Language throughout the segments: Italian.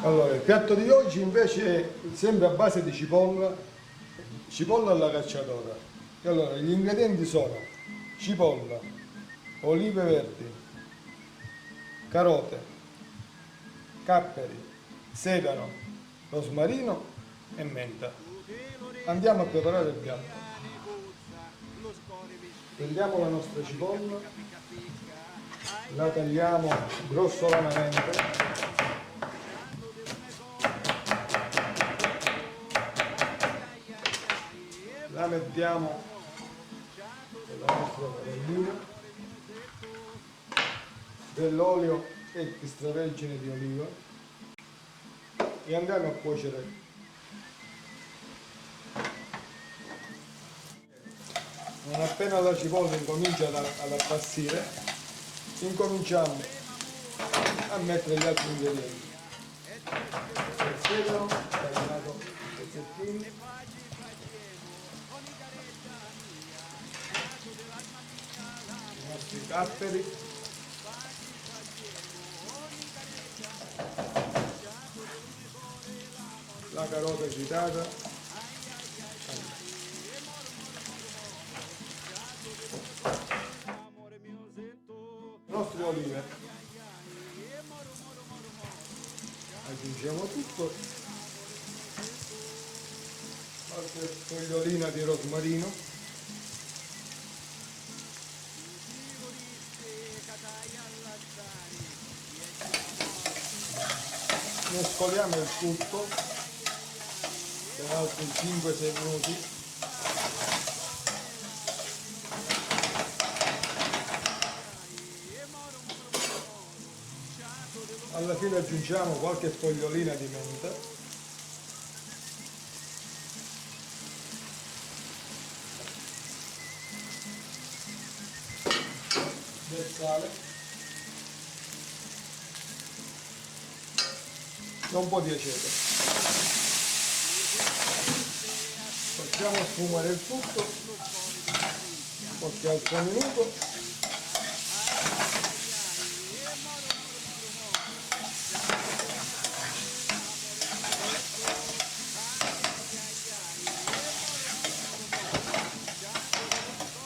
Allora, il piatto di oggi invece è sempre a base di cipolla alla cacciatora. E allora, gli ingredienti sono cipolla, olive verdi, carote, capperi, sedano, rosmarino e menta. Andiamo a preparare il piatto. Prendiamo la nostra cipolla, la tagliamo grossolanamente, la mettiamo nella nostra padellina, dell'olio extravergine di oliva e andiamo a cuocere. Non appena la cipolla incomincia ad appassire, incominciamo a mettere gli altri ingredienti. Il sedano tagliato a pezzettini, i nostri capperi, la carota tritata, le nostre olive. Aggiungiamo tutto, qualche fogliolina di rosmarino, mescoliamo il tutto per altri 5-6 minuti. Alla fine aggiungiamo qualche fogliolina di menta, del sale e un po' di aceto. Facciamo sfumare il tutto qualche altro minuto.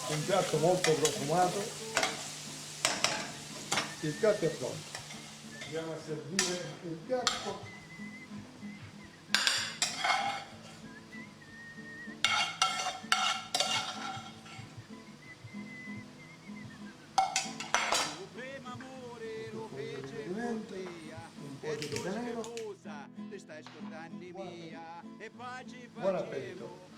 Un piatto molto profumato, il piatto è pronto. Andiamo a servire il piatto. Un po' di pepe nero. Buon appetito.